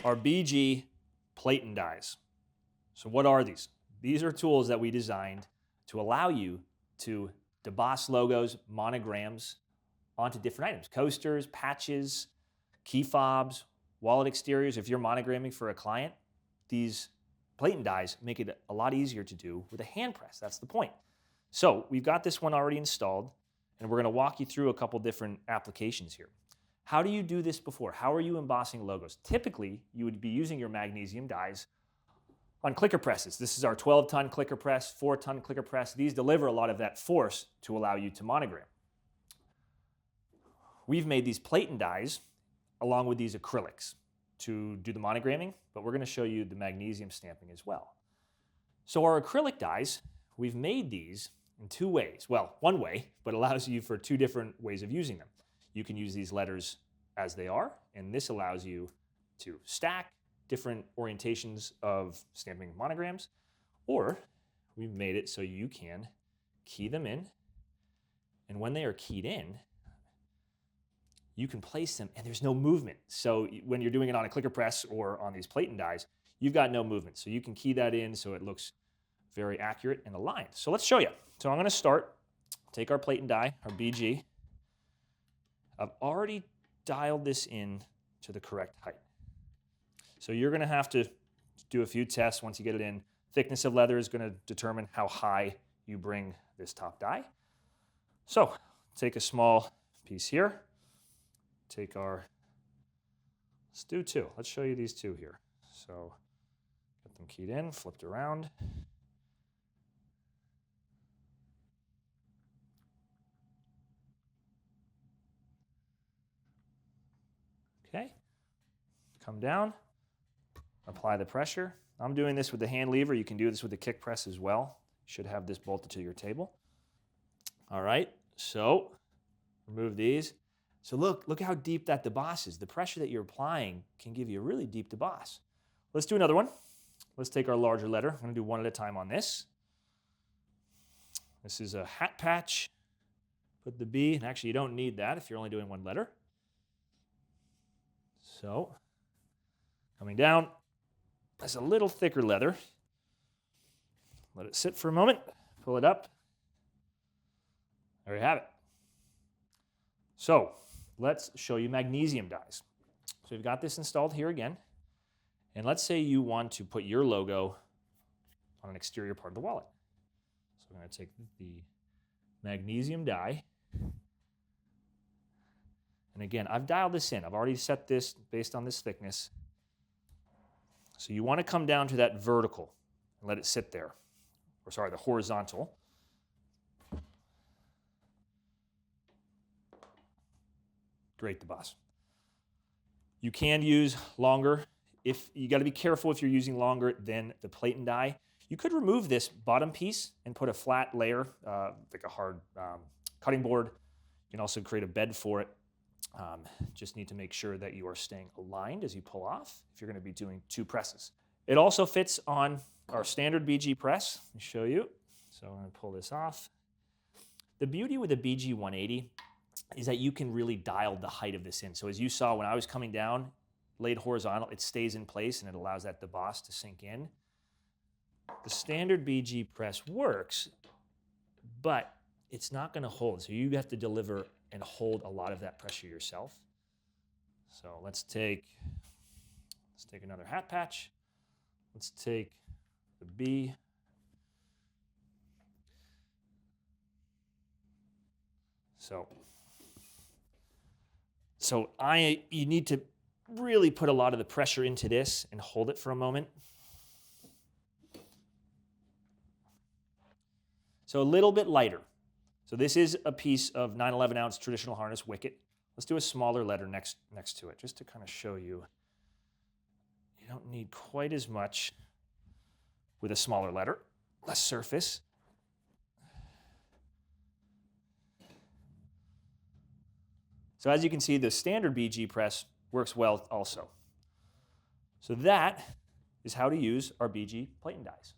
our BG platen dies. So what are these? These are tools that we designed to allow you to deboss logos, monograms onto different items. Coasters, patches, key fobs, wallet exteriors. If you're monogramming for a client, these platen dies make it a lot easier to do with a hand press. That's the point. So we've got this one already installed, and we're going to walk you through a couple different applications here. How do you do this before? How are you embossing logos? Typically, you would be using your magnesium dies on clicker presses. This is our 12-ton clicker press, 4-ton clicker press. These deliver a lot of that force to allow you to monogram. We've made these platen dies along with these acrylics to do the monogramming, but we're going to show you the magnesium stamping as well. So our acrylic dies, we've made these in two ways. Well, one way, but allows you for two different ways of using them. You can use these letters as they are, and this allows you to stack different orientations of stamping monograms, or we've made it so you can key them in, and when they are keyed in, you can place them and there's no movement. So when you're doing it on a clicker press or on these platen dies, you've got no movement. So you can key that in so it looks very accurate and aligned. So let's show you. So I'm going to start, take our platen die, our BG. I've already dialed this in to the correct height. So you're going to have to do a few tests once you get it in. Thickness of leather is going to determine how high you bring this top die. So take a small piece here. Take our, let's do two. Let's show you these two here. So get them keyed in, flipped around. Okay, come down, apply the pressure. I'm doing this with the hand lever. You can do this with the kick press as well. You should have this bolted to your table. All right, so remove these. So look how deep that deboss is. The pressure that you're applying can give you a really deep deboss. Let's do another one. Let's take our larger letter. I'm going to do one at a time on this. This is a hat patch. Put the B, and actually you don't need that if you're only doing one letter. So, coming down, that's a little thicker leather. Let it sit for a moment, pull it up. There you have it. So, let's show you magnesium dies. So we've got this installed here again. And let's say you want to put your logo on an exterior part of the wallet. So I'm going to take the magnesium die. And again, I've dialed this in. I've already set this based on this thickness. So you want to come down to that vertical and let it sit there. Or sorry, the horizontal. Great deboss. You can use longer. If you got to be careful if you're using longer than the platen die. You could remove this bottom piece and put a flat layer, like a hard cutting board. You can also create a bed for it. Just need to make sure that you are staying aligned as you pull off if you're going to be doing two presses. It also fits on our standard BG press. Let me show you. So I'm going to pull this off. The beauty with the BG 180 is that you can really dial the height of this in. So as you saw when I was coming down, laid horizontal, it stays in place and it allows that deboss to sink in. The standard BG press works, but it's not going to hold. So you have to deliver and hold a lot of that pressure yourself. So let's take another hat patch. Let's take the B. So you need to really put a lot of the pressure into this and hold it for a moment. So a little bit lighter. So this is a piece of 9/11 ounce traditional harness wicket. Let's do a smaller letter next to it, just to kind of show you. You don't need quite as much with a smaller letter, less surface. So as you can see, the standard BG press works well also. So that is how to use our BG platen dies.